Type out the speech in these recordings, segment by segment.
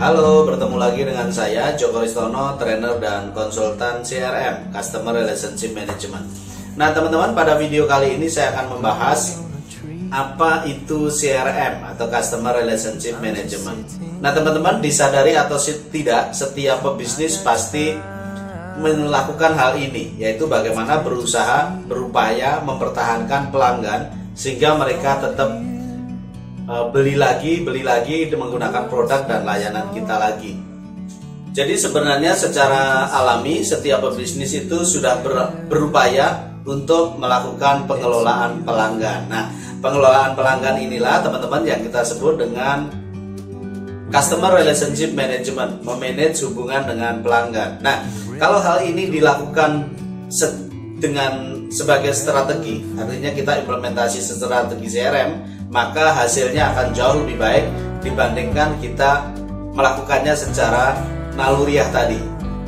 Halo, bertemu lagi dengan saya Joko Ristono, trainer dan konsultan CRM, Customer Relationship Management. Nah teman-teman, pada video kali ini saya akan membahas apa itu CRM atau Customer Relationship Management. Nah teman-teman, disadari atau tidak, setiap pebisnis pasti melakukan hal ini, yaitu bagaimana berupaya mempertahankan pelanggan sehingga mereka tetap beli lagi menggunakan produk dan layanan kita lagi. Jadi sebenarnya secara alami setiap pebisnis itu sudah berupaya untuk melakukan pengelolaan pelanggan. Nah, pengelolaan pelanggan inilah teman-teman yang kita sebut dengan Customer Relationship Management, memanage hubungan dengan pelanggan. Nah, kalau hal ini dilakukan sebagai strategi, artinya kita implementasi strategi CRM, maka hasilnya akan jauh lebih baik dibandingkan kita melakukannya secara naluriah tadi.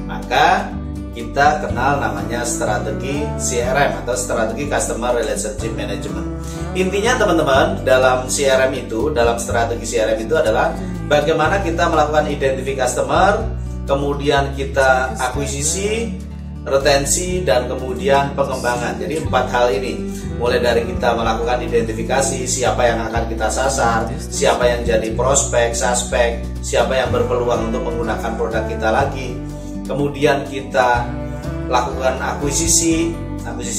Maka kita kenal namanya strategi CRM atau strategi Customer Relationship Management. Intinya teman-teman, dalam CRM itu, dalam strategi CRM itu adalah bagaimana kita melakukan identifikasi customer, kemudian kita akuisisi, retensi, dan kemudian pengembangan. Jadi 4 hal ini, mulai dari kita melakukan identifikasi siapa yang akan kita sasar, siapa yang jadi prospek, suspek, siapa yang berpeluang untuk menggunakan produk kita lagi. Kemudian kita lakukan akuisisi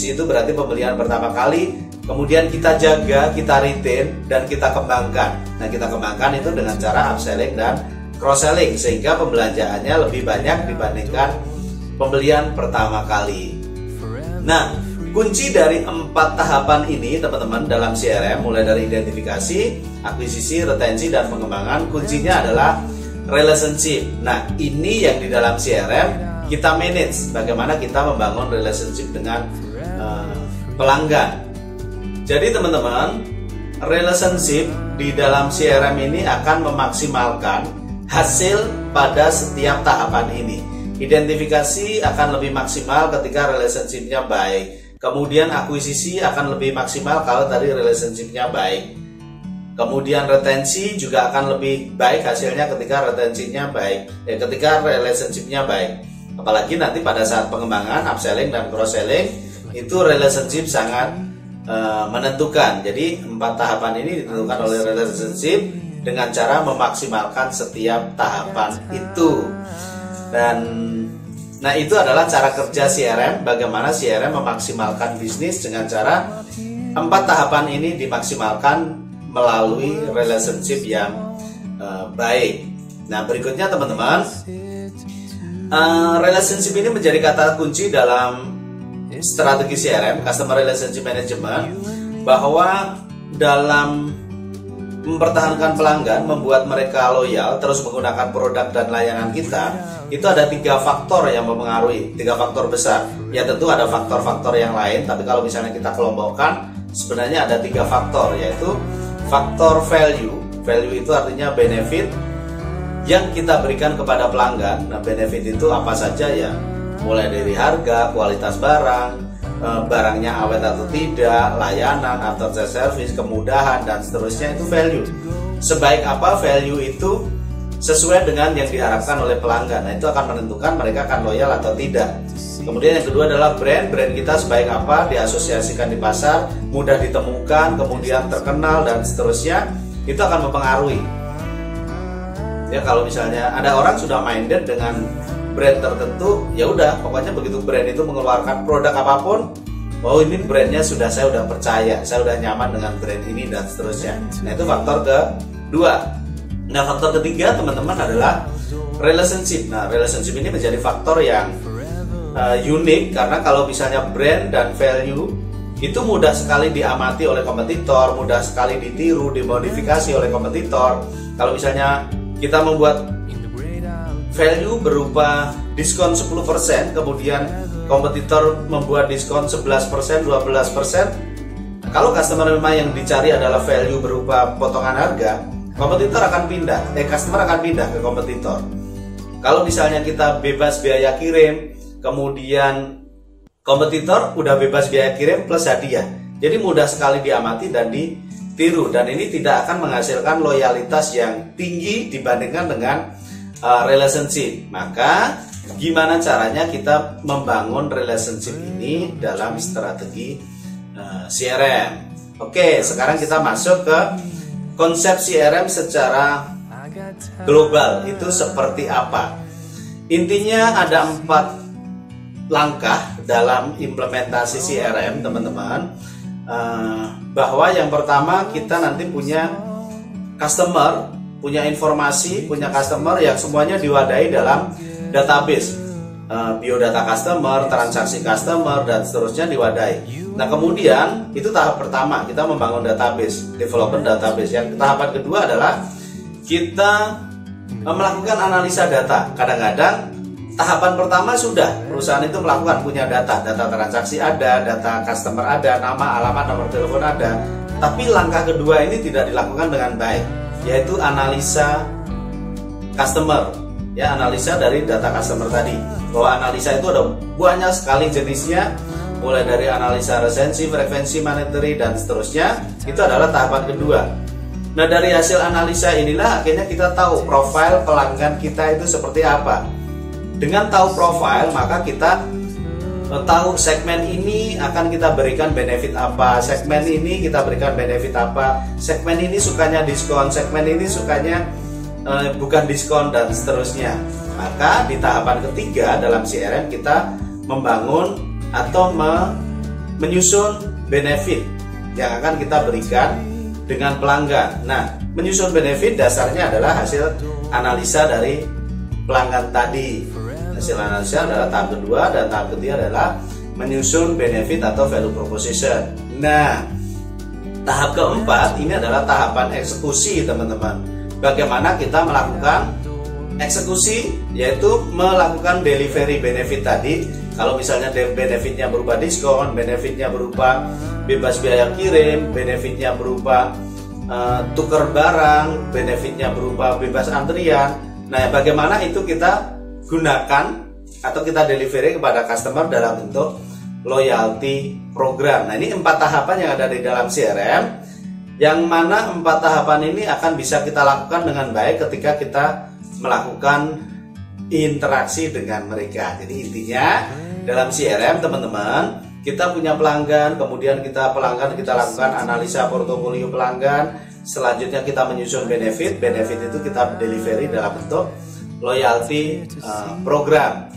itu berarti pembelian pertama kali. Kemudian kita jaga, kita retain, dan kita kembangkan. Nah, kita kembangkan itu dengan cara upselling dan cross-selling, sehingga pembelanjaannya lebih banyak dibandingkan pembelian pertama kali. Nah, kunci dari 4 tahapan ini teman-teman dalam CRM, mulai dari identifikasi, akuisisi, retensi, dan pengembangan, kuncinya adalah relationship. Nah, ini yang di dalam CRM kita manage, bagaimana kita membangun relationship dengan pelanggan. Jadi teman-teman, relationship di dalam CRM ini akan memaksimalkan hasil pada setiap tahapan ini. Identifikasi akan lebih maksimal ketika relationship-nya baik. Kemudian akuisisi akan lebih maksimal kalau tadi relationship-nya baik. Kemudian retensi juga akan lebih baik hasilnya ketika retensinya baik, ketika relationship-nya baik. Apalagi nanti pada saat pengembangan, upselling dan cross-selling, itu relationship sangat menentukan. Jadi 4 tahapan ini ditentukan oleh relationship dengan cara memaksimalkan setiap tahapan itu. Dan nah, itu adalah cara kerja CRM, bagaimana CRM memaksimalkan bisnis dengan cara 4 tahapan ini dimaksimalkan melalui relationship yang baik. Nah, berikutnya teman-teman, relationship ini menjadi kata kunci dalam strategi CRM, Customer Relationship Management, bahwa dalam mempertahankan pelanggan, membuat mereka loyal, terus menggunakan produk dan layanan kita, itu ada 3 faktor yang mempengaruhi, 3 faktor besar. Ya tentu ada faktor-faktor yang lain, tapi kalau misalnya kita kelompokkan, sebenarnya ada 3 faktor, yaitu faktor value. Value itu artinya benefit yang kita berikan kepada pelanggan. Nah, benefit itu apa saja ya? Mulai dari harga, kualitas barang, barangnya awet atau tidak, layanan, after sales service, kemudahan, dan seterusnya, itu value. Sebaik apa value itu sesuai dengan yang diharapkan oleh pelanggan. Nah, itu akan menentukan mereka akan loyal atau tidak. Kemudian yang kedua adalah brand kita sebaik apa, diasosiasikan di pasar, mudah ditemukan, kemudian terkenal, dan seterusnya, itu akan mempengaruhi. Ya, kalau misalnya ada orang sudah minded dengan brand tertentu, ya udah, pokoknya begitu brand itu mengeluarkan produk apapun, oh ini brandnya saya udah percaya, saya udah nyaman dengan brand ini, dan seterusnya. Nah, itu faktor kedua. Nah, faktor ketiga teman-teman adalah relationship. Nah, relationship ini menjadi faktor yang unik, karena kalau misalnya brand dan value itu mudah sekali diamati oleh kompetitor, mudah sekali ditiru, dimodifikasi oleh kompetitor. Kalau misalnya kita membuat value berupa diskon 10%, kemudian kompetitor membuat diskon 11%, 12%. Kalau customer memang yang dicari adalah value berupa potongan harga, kompetitor akan pindah, customer akan pindah ke kompetitor. Kalau misalnya kita bebas biaya kirim, kemudian kompetitor udah bebas biaya kirim plus hadiah, jadi mudah sekali diamati dan ditiru, dan ini tidak akan menghasilkan loyalitas yang tinggi dibandingkan dengan relationship. Maka gimana caranya kita membangun relationship ini dalam strategi CRM? Oke, sekarang kita masuk ke konsep CRM secara global. Itu seperti apa? Intinya ada 4 langkah dalam implementasi CRM, teman-teman. Bahwa yang pertama, kita nanti punya customer, punya informasi, punya customer yang semuanya diwadahi dalam database, biodata customer, transaksi customer, dan seterusnya diwadahi. Nah, kemudian itu tahap pertama, kita membangun database, development database. Yang tahapan kedua adalah kita melakukan analisa data. Kadang-kadang tahapan pertama sudah perusahaan itu melakukan, punya data transaksi ada, data customer ada, nama, alamat, nomor telepon ada. Tapi langkah kedua ini tidak dilakukan dengan baik, yaitu analisa customer. Ya, analisa dari data customer tadi. Bahwa analisa itu ada banyak sekali jenisnya, mulai dari analisa resensi, frekuensi, monetary, dan seterusnya. Itu adalah tahapan kedua. Nah, dari hasil analisa inilah akhirnya kita tahu profil pelanggan kita itu seperti apa. Dengan tahu profil, maka kita tahu segmen ini akan kita berikan benefit apa, segmen ini kita berikan benefit apa, segmen ini sukanya diskon, segmen ini sukanya bukan diskon, dan seterusnya. Maka di tahapan ketiga dalam CRM kita membangun atau menyusun benefit yang akan kita berikan dengan pelanggan. Nah, menyusun benefit dasarnya adalah hasil analisa dari pelanggan tadi. Hasil analisa adalah tahap kedua, dan tahap ketiga adalah menyusun benefit atau value proposition. Nah, tahap keempat ini adalah tahapan eksekusi, teman-teman. Bagaimana kita melakukan eksekusi, yaitu melakukan delivery benefit tadi. Kalau misalnya benefitnya berupa diskon, benefitnya berupa bebas biaya kirim, benefitnya berupa tukar barang, benefitnya berupa bebas antrian. Nah, bagaimana itu kita gunakan atau kita delivery kepada customer dalam bentuk loyalty program. Nah, ini 4 tahapan yang ada di dalam CRM, yang mana 4 tahapan ini akan bisa kita lakukan dengan baik ketika kita melakukan interaksi dengan mereka. Jadi intinya dalam CRM, teman-teman, kita punya pelanggan, kemudian kita lakukan analisa portofolio pelanggan, selanjutnya kita menyusun benefit itu kita delivery dalam bentuk loyalty program.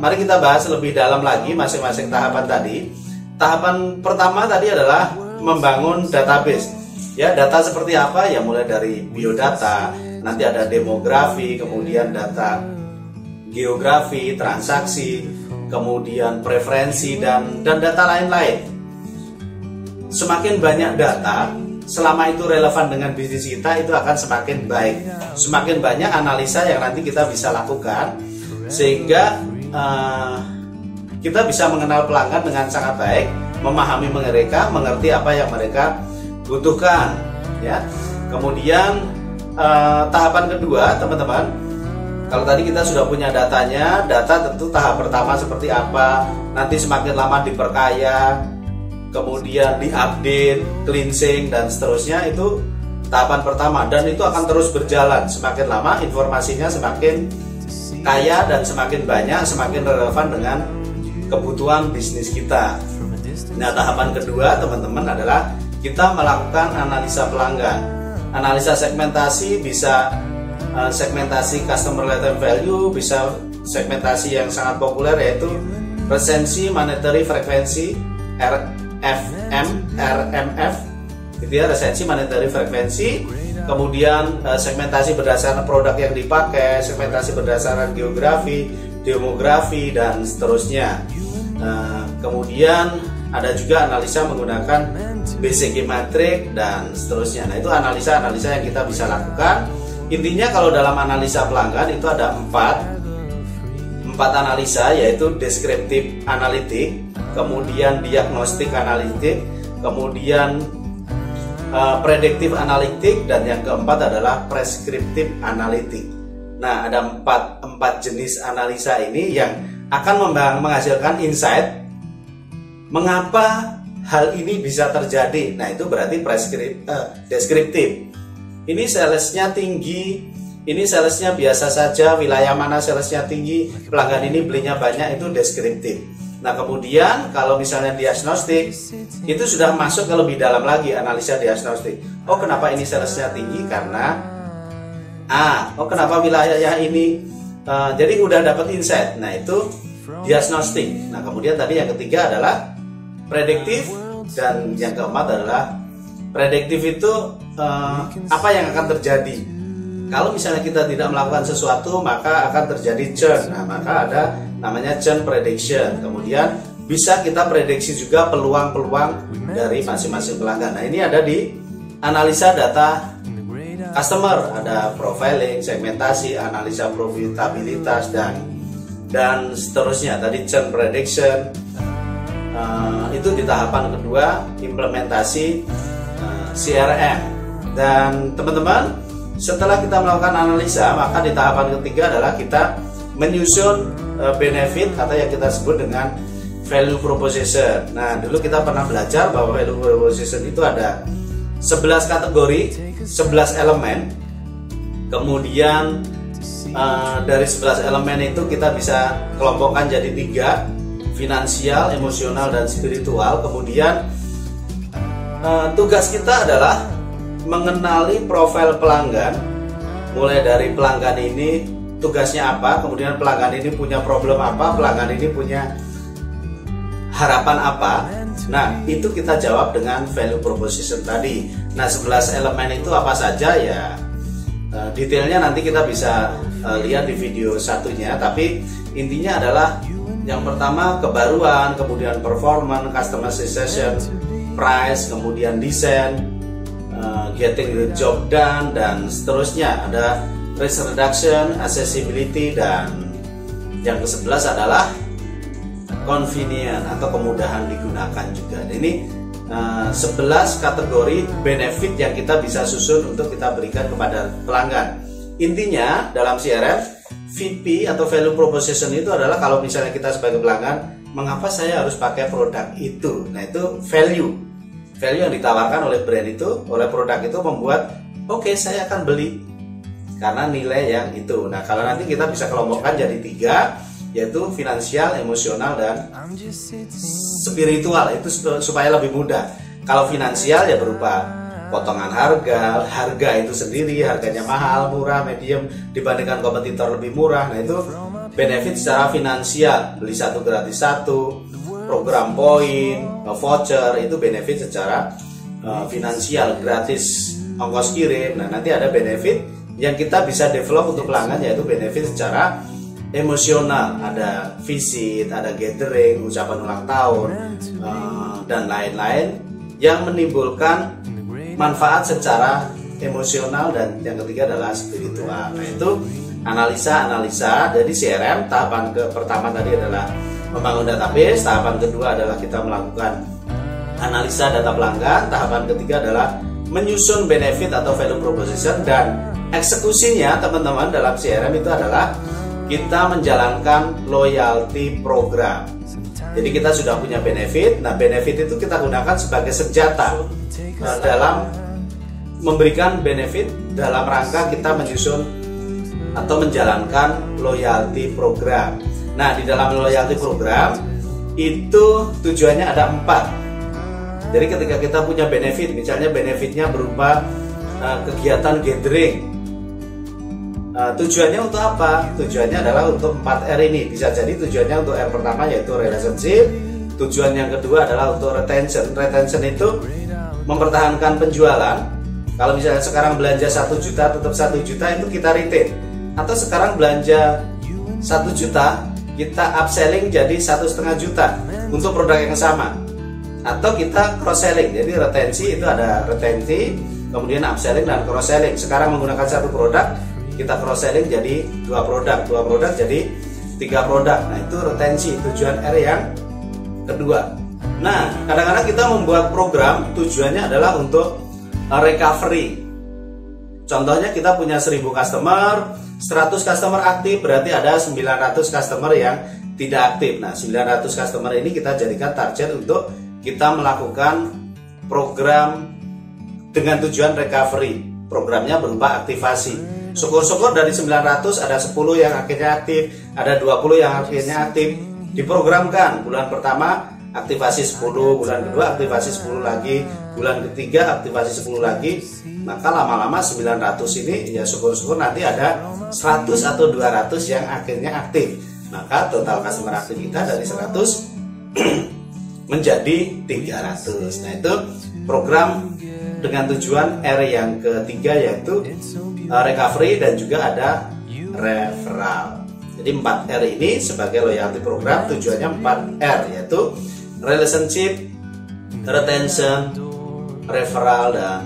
Mari kita bahas lebih dalam lagi masing-masing tahapan tadi. Tahapan pertama tadi adalah membangun database. Ya, data seperti apa? Ya, mulai dari biodata, nanti ada demografi, kemudian data geografi, transaksi, kemudian preferensi, dan data lain-lain. Semakin banyak data, selama itu relevan dengan bisnis kita, itu akan semakin baik. Semakin banyak analisa yang nanti kita bisa lakukan, sehingga kita bisa mengenal pelanggan dengan sangat baik, memahami mereka, mengerti apa yang mereka butuhkan. Ya. Kemudian tahapan kedua, teman-teman, kalau tadi kita sudah punya datanya, data tentu tahap pertama seperti apa, nanti semakin lama diperkaya, kemudian diupdate, cleansing, dan seterusnya. Itu tahapan pertama, dan itu akan terus berjalan. Semakin lama informasinya semakin kaya dan semakin banyak, semakin relevan dengan kebutuhan bisnis kita. Nah, tahapan kedua, teman-teman, adalah kita melakukan analisa pelanggan. Analisa segmentasi, bisa segmentasi customer lifetime value, bisa segmentasi yang sangat populer yaitu resensi, monetary, frekuensi, RMF, gitu ya, resensi, monetary, frekuensi. Kemudian segmentasi berdasarkan produk yang dipakai, segmentasi berdasarkan geografi, demografi, dan seterusnya. Kemudian ada juga analisa menggunakan BCG matrix dan seterusnya. Nah, itu analisa-analisa yang kita bisa lakukan. Intinya kalau dalam analisa pelanggan itu ada empat analisa, yaitu deskriptif analitik, kemudian diagnostik analitik, kemudian prediktif analitik, dan yang keempat adalah preskriptif analitik. Nah, ada empat jenis analisa ini yang akan menghasilkan insight mengapa hal ini bisa terjadi. Nah, itu berarti deskriptif. Ini salesnya tinggi, ini salesnya biasa saja, wilayah mana salesnya tinggi, pelanggan ini belinya banyak, itu deskriptif. Nah kemudian kalau misalnya diagnostik, itu sudah masuk ke lebih dalam lagi, analisa diagnostik. Oh kenapa ini salesnya tinggi? Karena oh kenapa wilayah ini, jadi udah dapat insight. Nah itu diagnostik. Nah kemudian tadi yang ketiga adalah prediktif, dan yang keempat adalah prediktif itu apa yang akan terjadi. Kalau misalnya kita tidak melakukan sesuatu, maka akan terjadi churn. Nah, maka ada namanya churn prediction. Kemudian bisa kita prediksi juga peluang-peluang dari masing-masing pelanggan. Nah, ini ada di analisa data customer, ada profiling, segmentasi, analisa profitabilitas dan seterusnya. Tadi churn prediction itu di tahapan kedua, implementasi CRM. Dan teman-teman, setelah kita melakukan analisa, maka di tahapan ketiga adalah kita menyusun benefit atau yang kita sebut dengan value proposition. Nah, dulu kita pernah belajar bahwa value proposition itu ada 11 kategori, 11 elemen. Kemudian dari 11 elemen itu kita bisa kelompokkan jadi 3, finansial, emosional, dan spiritual. Kemudian tugas kita adalah mengenali profil pelanggan, mulai dari pelanggan ini tugasnya apa, kemudian pelanggan ini punya problem apa, pelanggan ini punya harapan apa. Nah, itu kita jawab dengan value proposition tadi. Nah, 11 elemen itu apa saja ya, detailnya nanti kita bisa lihat di video satunya, tapi intinya adalah yang pertama kebaruan, kemudian performance, customization, price, kemudian desain, getting the job done, dan seterusnya. Ada risk reduction, accessibility, dan yang ke-11 adalah convenient atau kemudahan digunakan juga. Ini 11 kategori benefit yang kita bisa susun untuk kita berikan kepada pelanggan. Intinya dalam CRM, VP atau value proposition itu adalah kalau misalnya kita sebagai pelanggan, mengapa saya harus pakai produk itu? Nah, itu value yang ditawarkan oleh brand itu, oleh produk itu membuat oke, saya akan beli karena nilai yang itu. Nah, kalau nanti kita bisa kelompokkan jadi 3, yaitu finansial, emosional, dan spiritual. Itu supaya lebih mudah. Kalau finansial ya berupa potongan harga itu sendiri, harganya mahal, murah, medium, dibandingkan kompetitor lebih murah. Nah, itu benefit secara finansial, beli 1 gratis 1, program poin, voucher, itu benefit secara finansial, gratis ongkos kirim. Nah, nanti ada benefit yang kita bisa develop untuk pelanggan, yaitu benefit secara emosional, ada visit, ada gathering, ucapan ulang tahun, dan lain-lain yang menimbulkan manfaat secara emosional. Dan yang ketiga adalah spiritual. Nah, itu analisa. Jadi CRM tahapan pertama tadi adalah membangun database, tahapan kedua adalah kita melakukan analisa data pelanggan, tahapan ketiga adalah menyusun benefit atau value proposition, dan eksekusinya teman-teman dalam CRM itu adalah kita menjalankan loyalty program. Jadi kita sudah punya benefit. Nah, benefit itu kita gunakan sebagai senjata dalam memberikan benefit dalam rangka kita menyusun atau menjalankan loyalty program. Nah, di dalam loyalty program itu tujuannya ada 4. Jadi ketika kita punya benefit, misalnya benefitnya berupa kegiatan gathering, tujuannya untuk apa? Tujuannya adalah untuk 4R ini. Bisa jadi tujuannya untuk R pertama yaitu relationship. Tujuan yang kedua adalah untuk retention. Retention itu mempertahankan penjualan. Kalau misalnya sekarang belanja 1 juta, tetap 1 juta, itu kita retain. Atau sekarang belanja 1 juta, kita upselling jadi 1,5 juta untuk produk yang sama. Atau kita cross selling. Jadi retensi itu ada retensi, kemudian upselling dan cross selling. Sekarang menggunakan 1 produk, kita cross selling jadi 2 produk jadi 3 produk. Nah, itu retensi, tujuan R yang kedua. Nah, kadang-kadang kita membuat program tujuannya adalah untuk recovery. Contohnya kita punya 1000 customer, 100 customer aktif, berarti ada 900 customer yang tidak aktif. Nah, 900 customer ini kita jadikan target untuk kita melakukan program dengan tujuan recovery. Programnya berupa aktivasi. Syukur-syukur dari 900 ada 10 yang akhirnya aktif, ada 20 yang akhirnya aktif. Diprogramkan bulan pertama aktivasi 10, bulan kedua aktivasi 10 lagi, bulan ketiga aktivasi 10 lagi. Maka lama-lama 900 ini ya syukur-syukur nanti ada 100 atau 200 yang akhirnya aktif. Maka total customer aktif kita dari 100 menjadi 300. Nah, itu program dengan tujuan R yang ketiga, yaitu recovery dan juga ada referral. Jadi 4R ini sebagai loyalty program tujuannya 4R, yaitu relationship, retention, referral, dan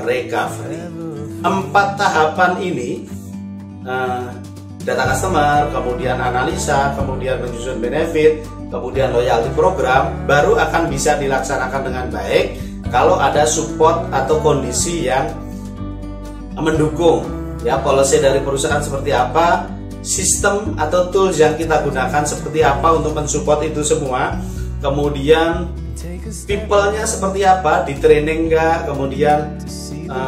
recovery. 4 tahapan ini, data customer, kemudian analisa, kemudian menyusun benefit, kemudian loyalty program, baru akan bisa dilaksanakan dengan baik kalau ada support atau kondisi yang mendukung. Ya, policy dari perusahaan seperti apa, sistem atau tools yang kita gunakan seperti apa untuk mensupport itu semua, kemudian people-nya seperti apa, di training enggak,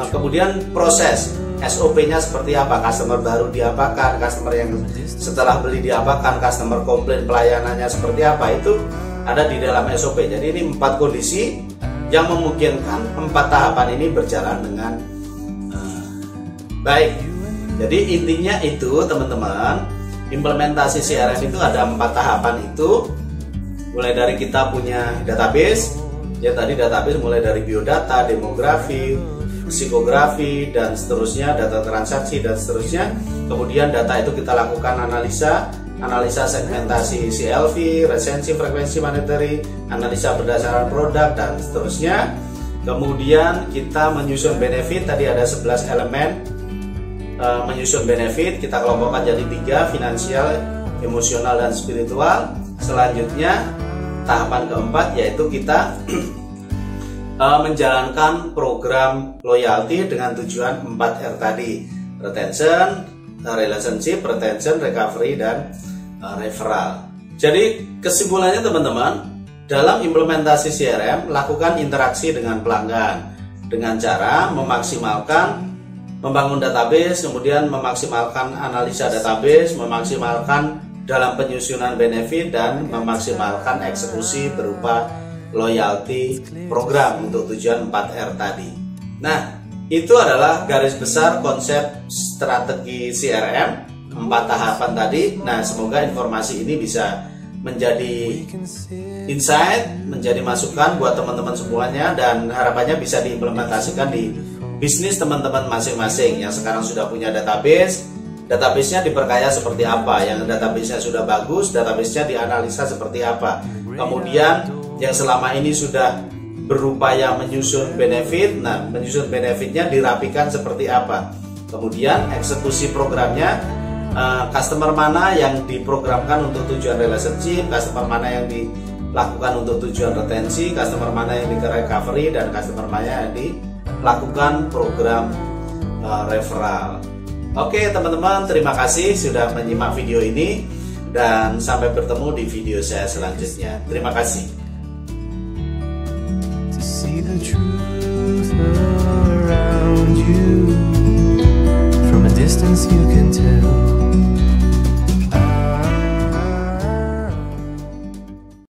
kemudian proses SOP-nya seperti apa, customer baru diapakan, customer yang setelah beli diapakan, customer komplain pelayanannya seperti apa, itu ada di dalam SOP. Jadi ini 4 kondisi yang memungkinkan 4 tahapan ini berjalan dengan baik. Jadi intinya itu teman-teman, implementasi CRM itu ada 4 tahapan itu. Mulai dari kita punya database, ya tadi database mulai dari biodata, demografi, psikografi, dan seterusnya, data transaksi dan seterusnya. Kemudian data itu kita lakukan analisa segmentasi CLV, resensi frekuensi monetary, analisa berdasarkan produk dan seterusnya. Kemudian kita menyusun benefit, tadi ada 11 elemen. Menyusun benefit kita kelompokkan jadi 3, finansial, emosional, dan spiritual. Selanjutnya tahapan keempat yaitu kita menjalankan program loyalty dengan tujuan 4R tadi: retention, relationship, retention, recovery, dan referral. Jadi kesimpulannya teman-teman, dalam implementasi CRM lakukan interaksi dengan pelanggan dengan cara membangun database, kemudian memaksimalkan analisa database, memaksimalkan dalam penyusunan benefit, dan memaksimalkan eksekusi berupa loyalty program untuk tujuan 4R tadi. Nah, itu adalah garis besar konsep strategi CRM 4 tahapan tadi. Nah, semoga informasi ini bisa menjadi insight, menjadi masukan buat teman-teman semuanya, dan harapannya bisa diimplementasikan di bisnis teman-teman masing-masing yang sekarang sudah punya database. Database-nya diperkaya seperti apa, yang database-nya sudah bagus, database-nya dianalisa seperti apa. Kemudian yang selama ini sudah berupaya menyusun benefit, nah menyusun benefitnya dirapikan seperti apa. Kemudian eksekusi programnya, customer mana yang diprogramkan untuk tujuan relationship, customer mana yang dilakukan untuk tujuan retensi, customer mana yang di recovery, dan customer mana yang dilakukan program referral. Oke teman-teman, terima kasih sudah menyimak video ini, dan sampai bertemu di video saya selanjutnya. Terima kasih. To see the truth around you, from a distance you can tell.